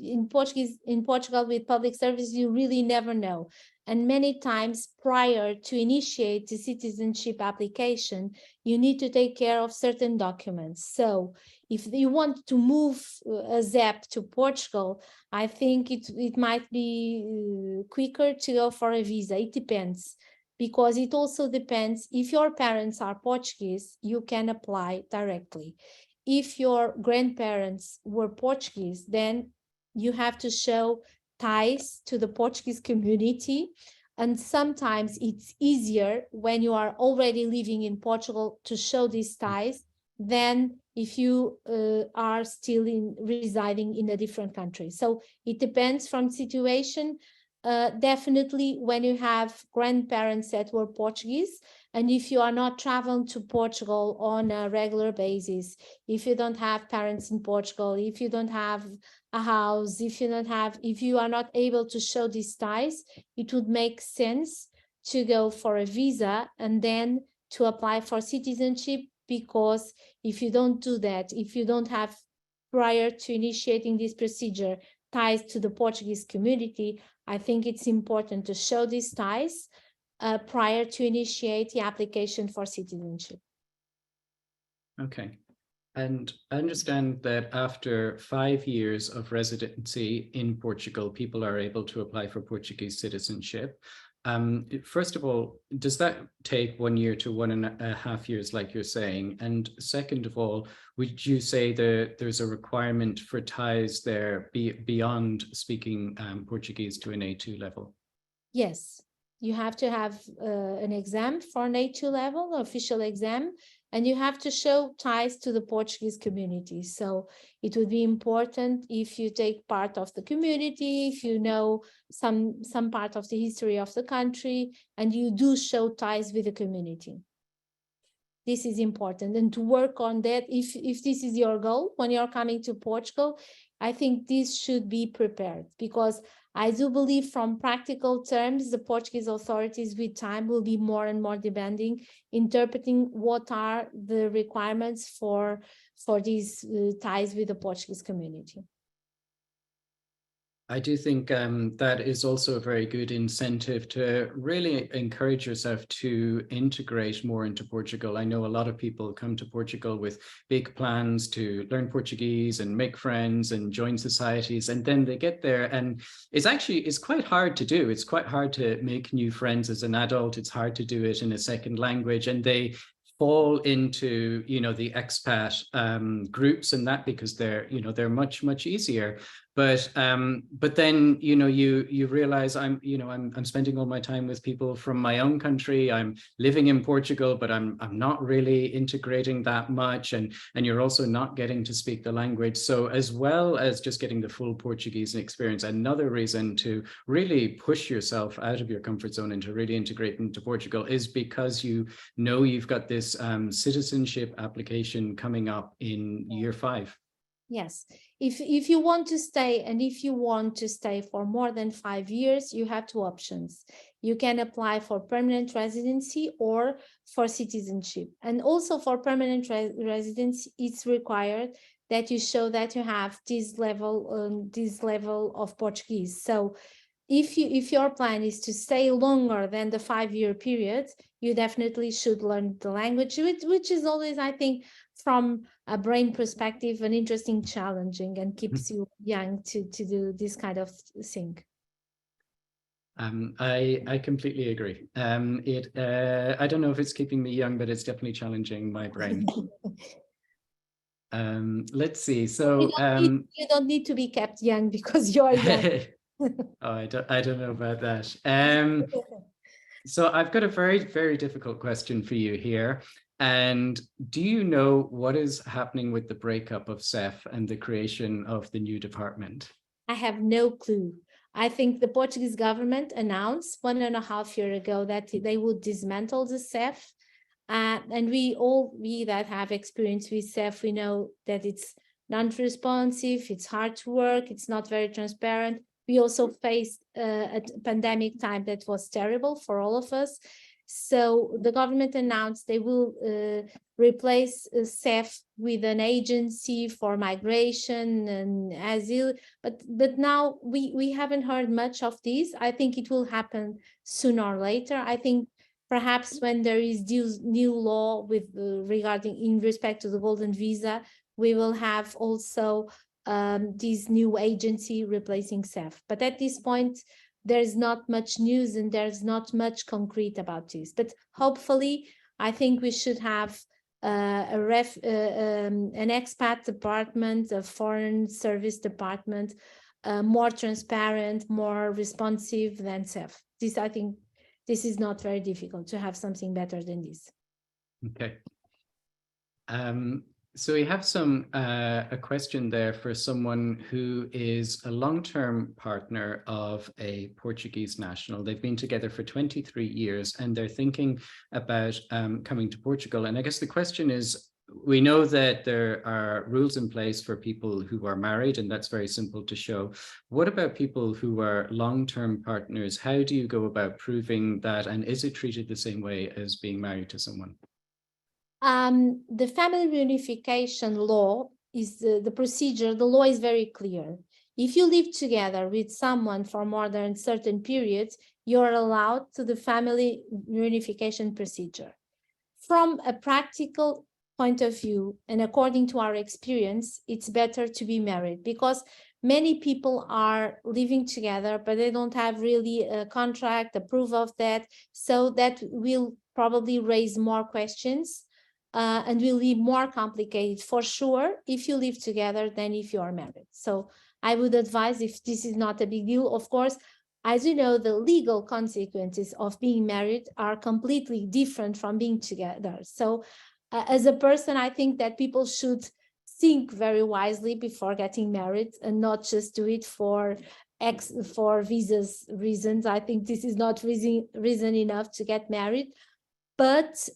in Portugal with public service, you really never know. And many times prior to initiate the citizenship application, you need to take care of certain documents. So if you want to move a ZEP to Portugal, I think it might be quicker to go for a visa. It depends, because it also depends. If your parents are Portuguese, you can apply directly. If your grandparents were Portuguese, then you have to show ties to the Portuguese community. And sometimes it's easier when you are already living in Portugal to show these ties than if you are still residing in a different country. So it depends from situation. Definitely when you have grandparents that were Portuguese, and if you are not traveling to Portugal on a regular basis, if you don't have parents in Portugal, if you don't have a house, if you are not able to show these ties, it would make sense to go for a visa and then to apply for citizenship. Because if you don't do that, if you don't have, prior to initiating this procedure, ties to the Portuguese community, I think it's important to show these ties prior to initiate the application for citizenship. Okay. And I understand that after 5 years of residency in Portugal, people are able to apply for Portuguese citizenship. First of all, does that take 1 year to 1.5 years, like you're saying? And second of all, would you say that there's a requirement for ties there beyond speaking Portuguese to an A2 level? Yes, you have to have an exam for an A2 level, official exam, and you have to show ties to the Portuguese community. So it would be important if you take part of the community, if you know some part of the history of the country, and you do show ties with the community. This is important, and to work on that, if this is your goal when you're coming to Portugal, I think this should be prepared, because I do believe from practical terms, the Portuguese authorities with time will be more and more demanding, interpreting what are the requirements for these ties with the Portuguese community. I do think that is also a very good incentive to really encourage yourself to integrate more into Portugal. I know a lot of people come to Portugal with big plans to learn Portuguese and make friends and join societies, and then they get there and it's quite hard to do. It's quite hard to make new friends as an adult. It's hard to do it in a second language, and they fall into, the expat groups and that, because they're much easier. But then you realize I'm spending all my time with people from my own country. I'm living in Portugal, but I'm not really integrating that much, and you're also not getting to speak the language. So as well as just getting the full Portuguese experience, another reason to really push yourself out of your comfort zone and to really integrate into Portugal is because you've got this citizenship application coming up in year 5. Yes, if you want to stay, and if you want to stay for more than 5 years, you have 2 options. You can apply for permanent residency or for citizenship. And also for permanent residency, it's required that you show that you have this level of Portuguese. So if your plan is to stay longer than the 5-year period, you definitely should learn the language, which is always, I think, from a brain perspective, an interesting, challenging, and keeps you young to do this kind of thing. I completely agree. I don't know if it's keeping me young, but it's definitely challenging my brain. Let's see. So you don't need to be kept young because you're young. Oh, I don't know about that. So I've got a very, very difficult question for you here. And do you know what is happening with the breakup of CEF and the creation of the new department? I have no clue. I think the Portuguese government announced 1.5 years ago that they would dismantle the CEF. And we that have experience with CEF, we know that it's non-responsive, it's hard to work, it's not very transparent. We also faced a pandemic time that was terrible for all of us. So the government announced they will replace CEF with an agency for migration and asylum, but now we haven't heard much of this. I think it will happen sooner or later. I think perhaps when there is new law with regarding in respect to the golden visa, we will have also this new agency replacing CEF. But at this point, there's not much news and there's not much concrete about this. But hopefully, I think we should have an expat department, a foreign service department, more transparent, more responsive than CEF. This, I think, this is not very difficult to have something better than this. Okay. So we have a question there for someone who is a long-term partner of a Portuguese national. They've been together for 23 years and they're thinking about coming to Portugal. And I guess the question is, we know that there are rules in place for people who are married, and that's very simple to show. What about people who are long-term partners? How do you go about proving that? And is it treated the same way as being married to someone? The family reunification law is the procedure. The law is very clear. If you live together with someone for more than certain periods, you're allowed to the family reunification procedure. From a practical point of view, and according to our experience, it's better to be married because many people are living together, but they don't have really a contract, a proof of that. So that will probably raise more questions. And will be more complicated for sure if you live together than if you are married. So I would advise, if this is not a big deal, of course, as you know, the legal consequences of being married are completely different from being together. So as a person, I think that people should think very wisely before getting married and not just do it for visas reasons. I think this is not reason enough to get married. But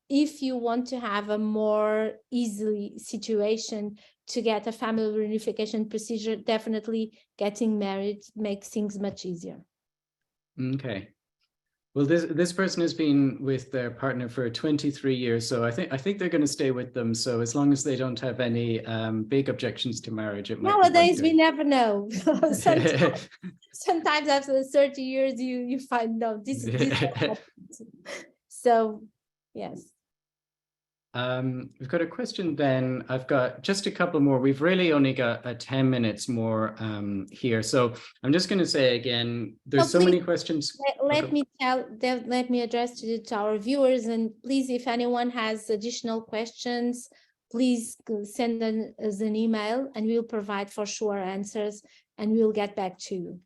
if you want to have a more easy situation to get a family reunification procedure, definitely getting married makes things much easier. Okay. Well, this person has been with their partner for 23 years, so I think they're going to stay with them. So as long as they don't have any big objections to marriage, it might nowadays we never know. Sometimes after 30 years, you find no, this So, yes. We've got a question then. I've got just a couple more. We've really only got 10 minutes more here. So I'm just going to say again, there's so many questions. Let me address to our viewers, and please, if anyone has additional questions, please send us an email and we'll provide for sure answers and we'll get back to you.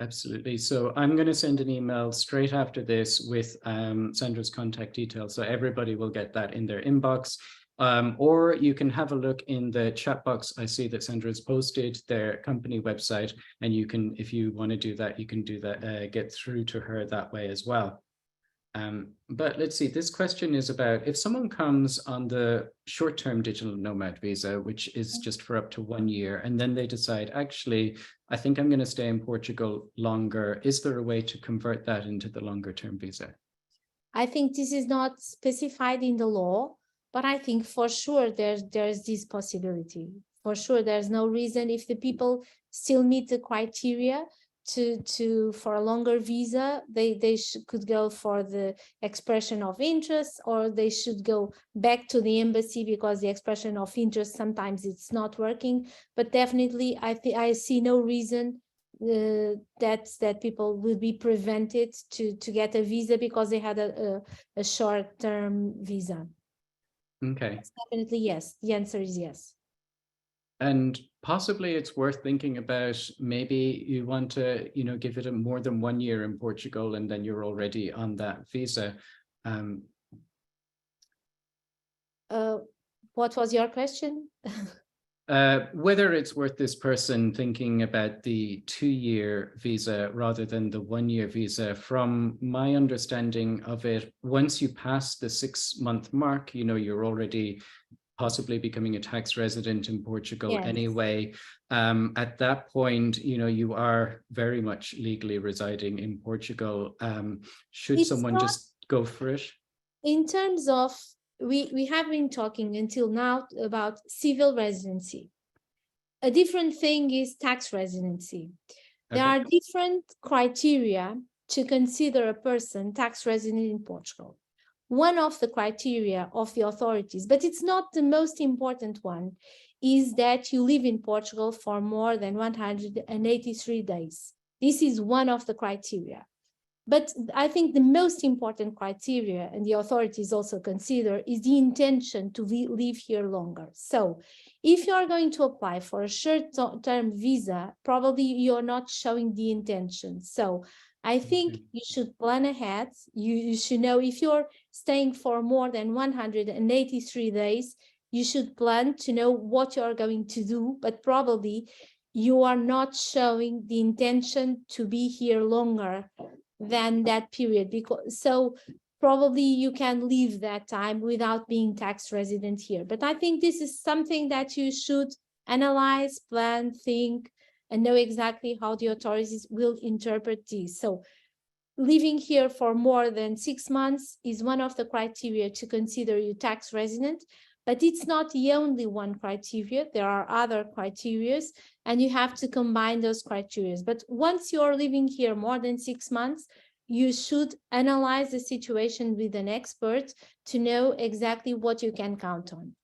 Absolutely. So I'm going to send an email straight after this with Sandra's contact details. So everybody will get that in their inbox. Or you can have a look in the chat box. I see that Sandra has posted their company website, and you can, if you want to do that, you can do that, get through to her that way as well. But let's see, this question is about if someone comes on the short-term digital nomad visa, which is just for up to 1 year, and then they decide, actually, I think I'm going to stay in Portugal longer. Is there a way to convert that into the longer-term visa? I think this is not specified in the law, but I think for sure there's this possibility. For sure, there's no reason if the people still meet the criteria for a longer visa, they could go for the expression of interest, or they should go back to the embassy because the expression of interest sometimes it's not working. But definitely, I see no reason that people will be prevented to get a visa because they had a short-term visa. Okay. That's definitely yes. The answer is yes. And possibly it's worth thinking about, maybe you want to, give it more than 1 year in Portugal, and then you're already on that visa. What was your question? Whether it's worth this person thinking about the 2-year visa rather than the 1-year visa. From my understanding of it, once you pass the 6-month mark, you're already possibly becoming a tax resident in Portugal Yes. anyway. At that point, you are very much legally residing in Portugal. Should It's someone not just go for it? in terms of, we have been talking until now about civil residency. A different thing is tax residency. There Okay. are different criteria to consider a person tax resident in Portugal. One of the criteria of the authorities, but it's not the most important one, is that you live in Portugal for more than 183 days. This is one of the criteria. But I think the most important criteria, and the authorities also consider, is the intention to live here longer. So if you are going to apply for a short-term visa, probably you're not showing the intention. So I think you should plan ahead. You should know, if you're staying for more than 183 days, you should plan to know what you're going to do, but probably you are not showing the intention to be here longer than that period, because so probably you can leave that time without being tax resident here. But I think this is something that you should analyze, plan, think, and know exactly how the authorities will interpret this. So living here for more than 6 months is one of the criteria to consider you tax resident, but it's not the only one criteria. There are other criteria, and you have to combine those criteria. But once you're living here more than 6 months, you should analyze the situation with an expert to know exactly what you can count on.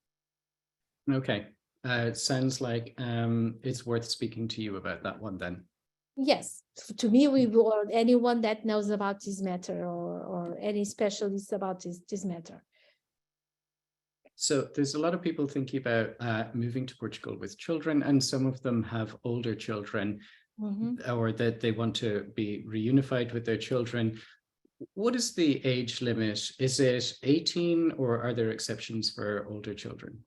Okay. It sounds like it's worth speaking to you about that one then. Yes, to me, or anyone that knows about this matter, or any specialist about this matter. So there's a lot of people thinking about moving to Portugal with children, and some of them have older children, or that they want to be reunified with their children. What is the age limit? Is it 18, or are there exceptions for older children?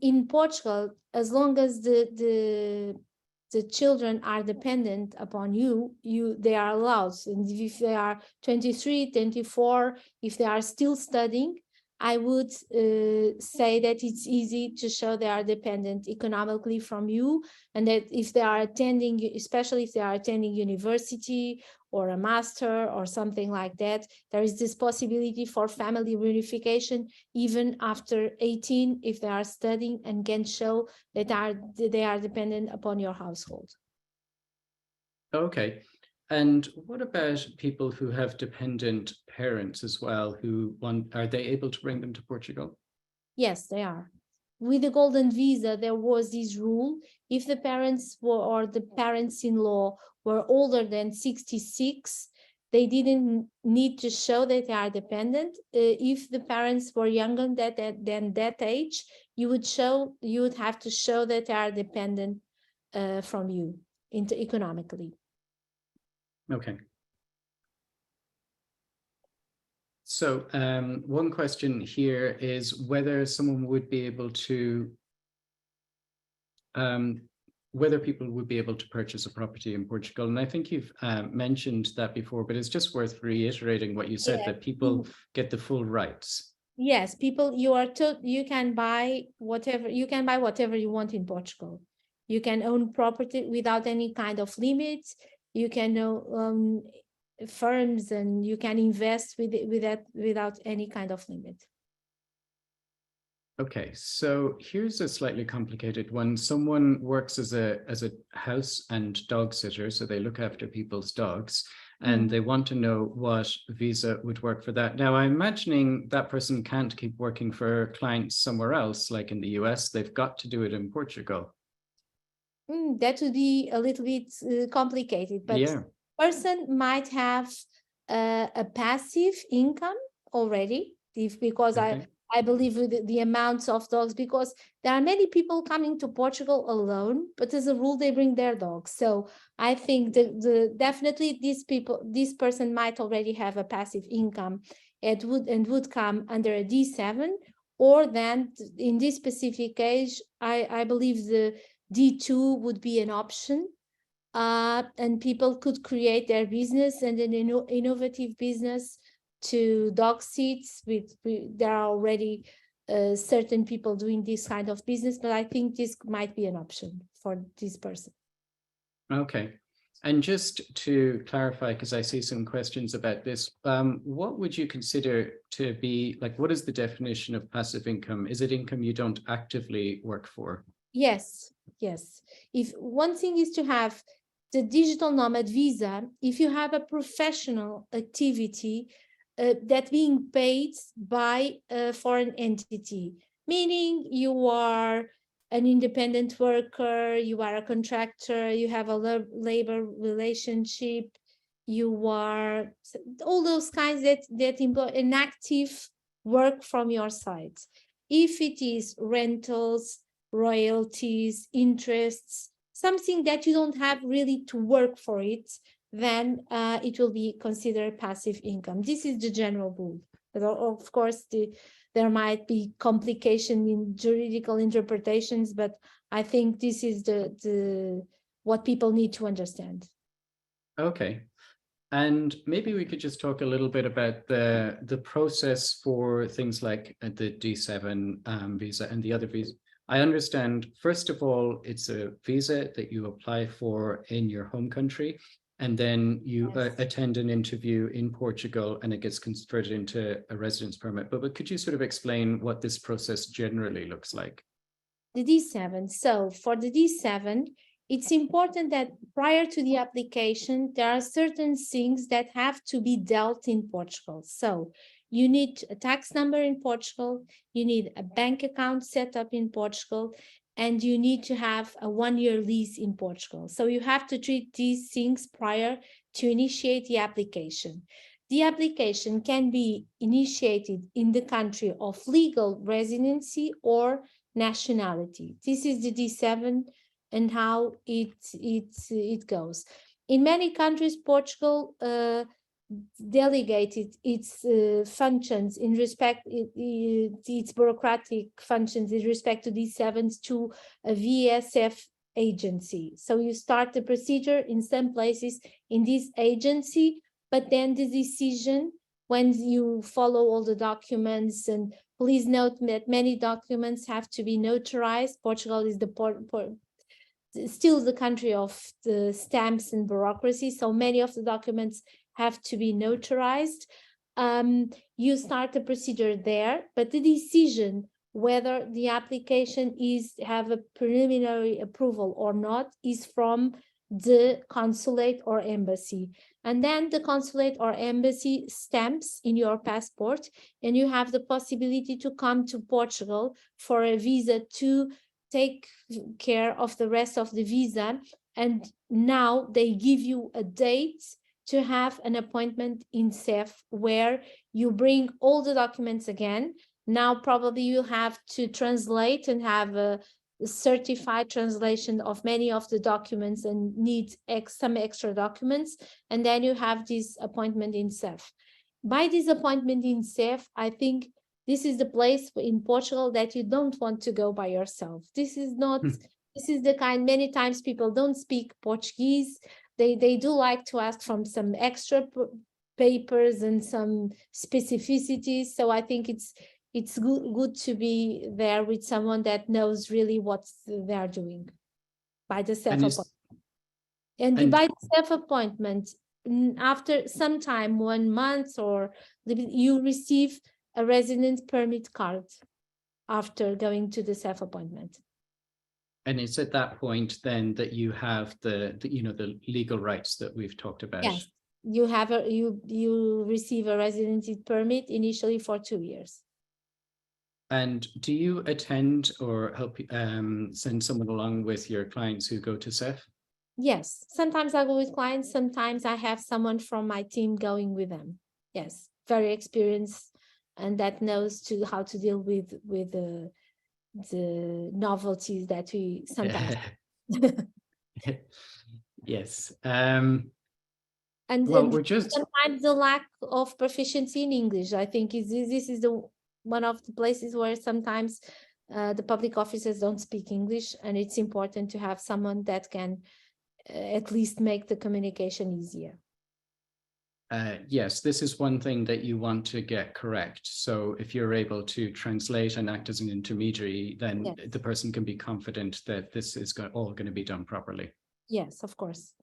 In Portugal, as long as the children are dependent upon you, they are allowed. And if they are 23, 24, if they are still studying, I would say that it's easy to show they are dependent economically from you, and that if they are attending, especially if they are attending university or a master or something like that, there is this possibility for family reunification even after 18, if they are studying and can show that they are dependent upon your household. Okay. And what about people who have dependent parents as well, are they able to bring them to Portugal? Yes, they are. With the golden visa, there was this rule: if the parents were, or the parents-in-law were older than 66, they didn't need to show that they are dependent. If the parents were younger than that age, you would have to show that they are dependent from you economically. Okay. So one question here is whether someone would be able to, whether people would be able to purchase a property in Portugal. And I think you've mentioned that before, but it's just worth reiterating what you said, that people get the full rights. Yes, people, you can buy whatever you want in Portugal. You can own property without any kind of limits. You can own firms, and you can invest with that without any kind of limit. Okay, so here's a slightly complicated one. Someone works as a house and dog sitter, so they look after people's dogs, and they want to know what visa would work for that. Now, I'm imagining that person can't keep working for clients somewhere else, like in the US. They've got to do it in Portugal. That would be a little bit complicated, but yeah, person might have a passive income already, because okay. I believe with the amounts of dogs, because there are many people coming to Portugal alone, but as a rule, they bring their dogs. So I think definitely this person might already have a passive income. It would come under a D7, or then in this specific case, I believe the D2 would be an option. And people could create their business, and an innovative business to dog seats. There are already certain people doing this kind of business, but I think this might be an option for this person. Okay. And just to clarify, because I see some questions about this, what would you consider to be, like, what is the definition of passive income? Is it income you don't actively work for? Yes, yes. If one thing is to have the digital nomad visa, if you have a professional activity that being paid by a foreign entity, meaning you are an independent worker, you are a contractor, you have a labor relationship, you are all those kinds that employ an active work from your side. If it is rentals, royalties, interests, something that you don't have really to work for it, then it will be considered passive income. This is the general rule. But of course, there might be complication in juridical interpretations, but I think this is the what people need to understand. Okay. And maybe we could just talk a little bit about the process for things like the D7 visa and the other visa. I understand, first of all, it's a visa that you apply for in your home country, and then you attend an interview in Portugal and it gets converted into a residence permit. But could you sort of explain what this process generally looks like? The D7. So for the D7, it's important that prior to the application, there are certain things that have to be dealt in Portugal. So you need a tax number in Portugal, you need a bank account set up in Portugal, and you need to have a 1-year lease in Portugal. So you have to treat these things prior to initiate the application. The application can be initiated in the country of legal residency or nationality. This is the D7 and how it goes. In many countries, Portugal delegated its functions in respect, its bureaucratic functions in respect to D7s to a VSF agency. So you start the procedure in some places in this agency, but then the decision, when you follow all the documents, and please note that many documents have to be notarized. Portugal is still the country of the stamps and bureaucracy, so many of the documents have to be notarized. You start the procedure there, but the decision whether the application have a preliminary approval or not is from the consulate or embassy. And then the consulate or embassy stamps in your passport, and you have the possibility to come to Portugal for a visa to take care of the rest of the visa. And now they give you a date to have an appointment in CEF where you bring all the documents again. Now probably you have to translate and have a certified translation of many of the documents and need some extra documents. And then you have this appointment in CEF. By this appointment in CEF, I think this is the place in Portugal that you don't want to go by yourself. This is not, this is the kind, many times people don't speak Portuguese. They do like to ask from some extra papers and some specificities. So I think it's good to be there with someone that knows really what they are doing by the self-appointment. And by the self-appointment, after some time, 1 month, or you receive a residence permit card after going to the self-appointment. And it's at that point then that you have the legal rights that we've talked about. Yes, you have you receive a residency permit initially for 2 years. And do you attend or help send someone along with your clients who go to CEF? Yes, sometimes I go with clients, sometimes I have someone from my team going with them. Yes, very experienced and that knows how to deal with the novelties that we sometimes yes. And we're just sometimes the lack of proficiency in English, I think this is one of the places where sometimes the public officers don't speak English, and it's important to have someone that can at least make the communication easier. Yes, this is one thing that you want to get correct. So if you're able to translate and act as an intermediary, then Yes. the person can be confident that this is all going to be done properly. Yes, of course.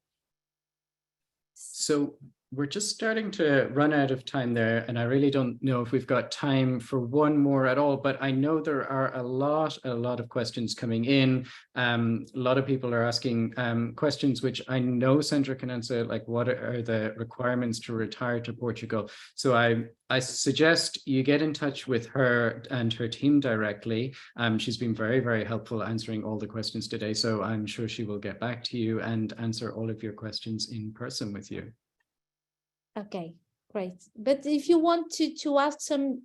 So we're just starting to run out of time there, and I really don't know if we've got time for one more at all, but I know there are a lot of questions coming in. A lot of people are asking questions which I know Sandra can answer, like what are the requirements to retire to Portugal? So I suggest you get in touch with her and her team directly. She's been very, very helpful answering all the questions today, so I'm sure she will get back to you and answer all of your questions in person with you. Okay, great. But if you want to ask some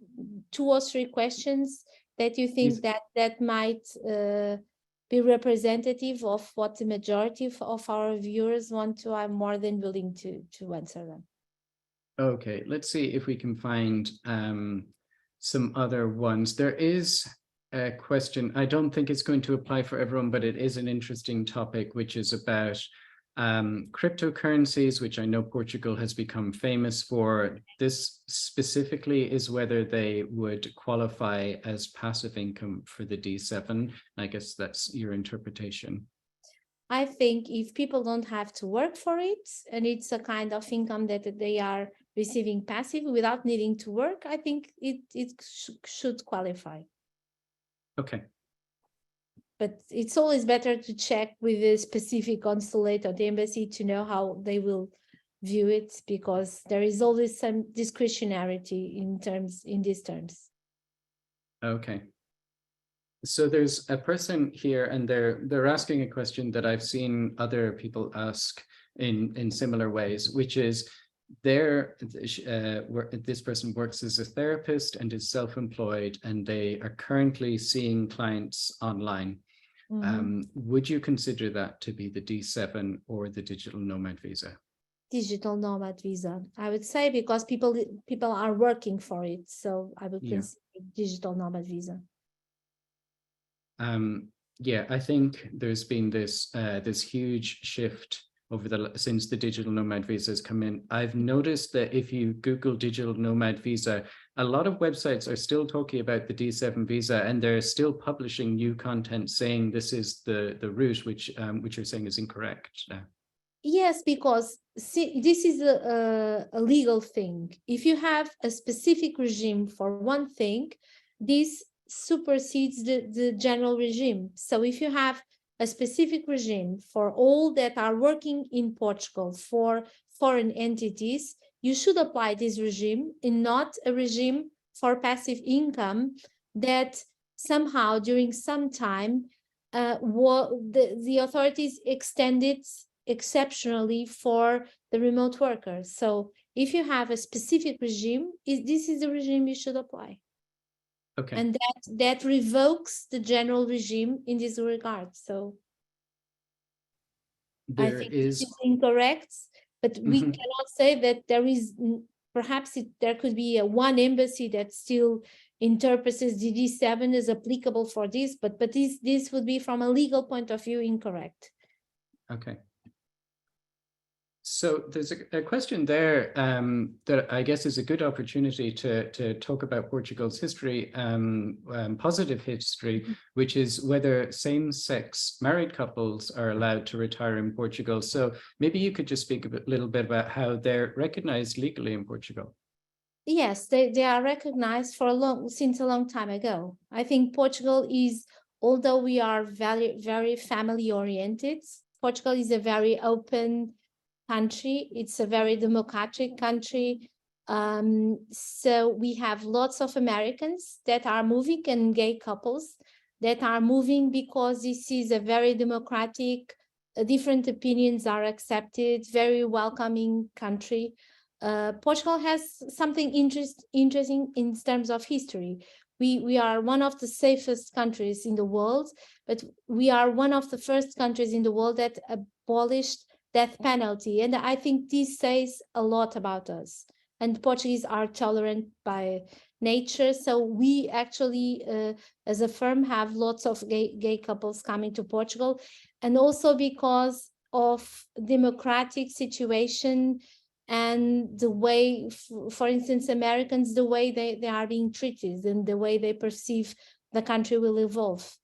2 or 3 questions that you think that might be representative of what the majority of our viewers want to, I'm more than willing to answer them. Okay, let's see if we can find some other ones. There is a question. I don't think it's going to apply for everyone, but it is an interesting topic, which is about cryptocurrencies, which I know Portugal has become famous for. This specifically is whether they would qualify as passive income for the D7. I guess that's your interpretation. I think if people don't have to work for it, and it's a kind of income that they are receiving passive without needing to work, I think it should qualify. Okay. But it's always better to check with the specific consulate or the embassy to know how they will view it, because there is always some discretionarity in these terms. Okay. So there's a person here, and they're asking a question that I've seen other people ask in similar ways, which is this person works as a therapist and is self-employed, and they are currently seeing clients online. Would you consider that to be the D7 or the digital nomad visa? Digital nomad visa, I would say, because people are working for it. So I would consider digital nomad visa. Yeah, I think there's been this huge shift since the digital nomad visas come in. I've noticed that if you Google digital nomad visa, a lot of websites are still talking about the D7 visa, and they're still publishing new content saying this is the route, which you're saying is incorrect. Yes, because this is a legal thing. If you have a specific regime for one thing, this supersedes the general regime. So if you have a specific regime for all that are working in Portugal for foreign entities, you should apply this regime and not a regime for passive income that somehow during some time the authorities extended exceptionally for the remote workers. So if you have a specific regime, this is the regime you should apply. Okay. And that revokes the general regime in this regard. So I think this is incorrect, but we cannot say that there is, perhaps there could be one embassy that still interprets the D7 as applicable for this, but this would be from a legal point of view incorrect. Okay. So there's a question there that I guess is a good opportunity to talk about Portugal's history, positive history, which is whether same-sex married couples are allowed to retire in Portugal. So maybe you could just speak a little bit about how they're recognized legally in Portugal. Yes, they are recognized since a long time ago. I think Portugal is, although we are very family oriented, Portugal is a very open country. It's a very democratic country. So we have lots of Americans that are moving, and gay couples that are moving, because this is a very democratic, different opinions are accepted, very welcoming country. Portugal has something interesting in terms of history. We are one of the safest countries in the world, but we are one of the first countries in the world that abolished death penalty. And I think this says a lot about us. And Portuguese are tolerant by nature. So we actually, as a firm, have lots of gay couples coming to Portugal. And also because of democratic situation and the way, for instance, Americans, the way they are being treated and the way they perceive the country will evolve.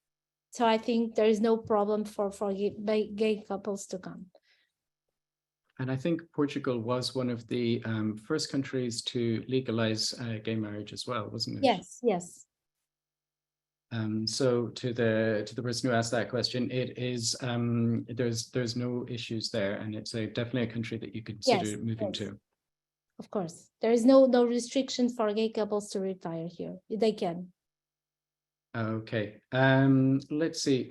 So I think there is no problem for gay couples to come. And I think Portugal was one of the first countries to legalize gay marriage as well, wasn't it? Yes, yes. So to the person who asked that question, it is there's no issues there, and it's definitely a country that you consider moving to. Of course, there is no restriction for gay couples to retire here. They can. Okay. Let's see.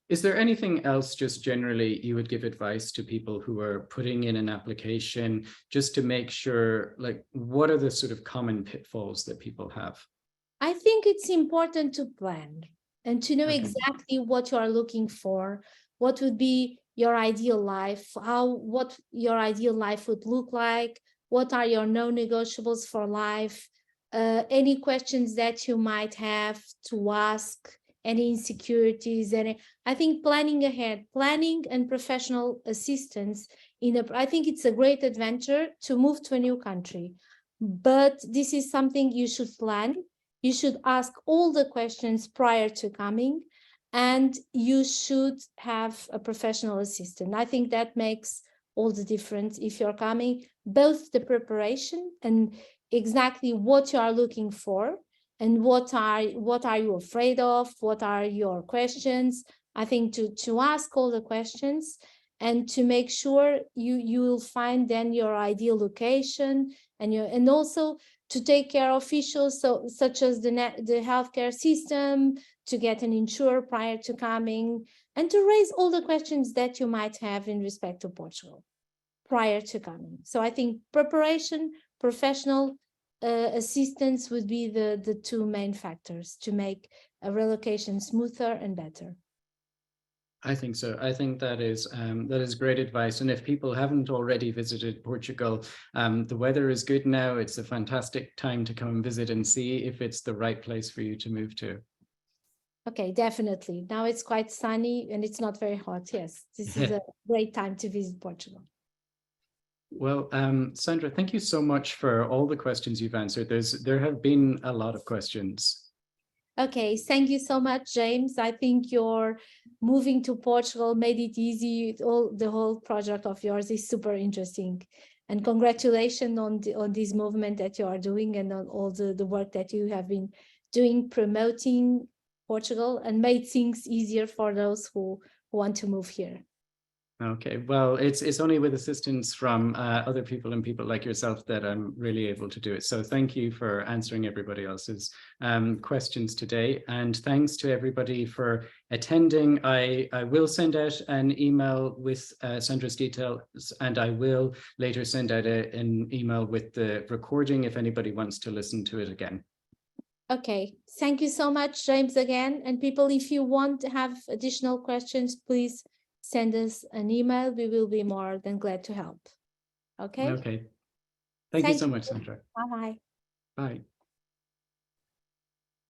Is there anything else just generally you would give advice to people who are putting in an application just to make sure, like, what are the sort of common pitfalls that people have? I think it's important to plan and to know exactly what you are looking for, what would be your ideal life, what your ideal life would look like, what are your non-negotiables for life, any questions that you might have to ask, any insecurities. And I think planning ahead, planning and professional assistance I think it's a great adventure to move to a new country. But this is something you should plan. You should ask all the questions prior to coming, and you should have a professional assistant. I think that makes all the difference if you're coming, both the preparation and exactly what you are looking for and what are you afraid of, what are your questions. I think to ask all the questions and to make sure you will find then your ideal location and also to take care of issues such as the healthcare system, to get an insurer prior to coming, and to raise all the questions that you might have in respect to Portugal prior to coming. So I think preparation, professional assistance would be the two main factors to make a relocation smoother and better. I think so. I think that is great advice. And if people haven't already visited Portugal, the weather is good now. It's a fantastic time to come and visit and see if it's the right place for you to move to. Okay, definitely. Now it's quite sunny and it's not very hot. Yes, this is a great time to visit Portugal. Well, Sandra, thank you so much for all the questions you've answered. There have been a lot of questions. Okay, thank you so much, James. I think your moving to Portugal made it easy. The whole project of yours is super interesting. And congratulations on this movement that you are doing and on all the work that you have been doing promoting Portugal and made things easier for those who want to move here. Okay, well, it's only with assistance from other people and people like yourself that I'm really able to do it. So thank you for answering everybody else's questions today. And thanks to everybody for attending. I will send out an email with Sandra's details, and I will later send out an email with the recording if anybody wants to listen to it again. Okay, thank you so much, James, again. And people, if you want to have additional questions, please send us an email. We will be more than glad to help. Okay? Okay. Thank you so much, Sandra. Bye-bye. Bye.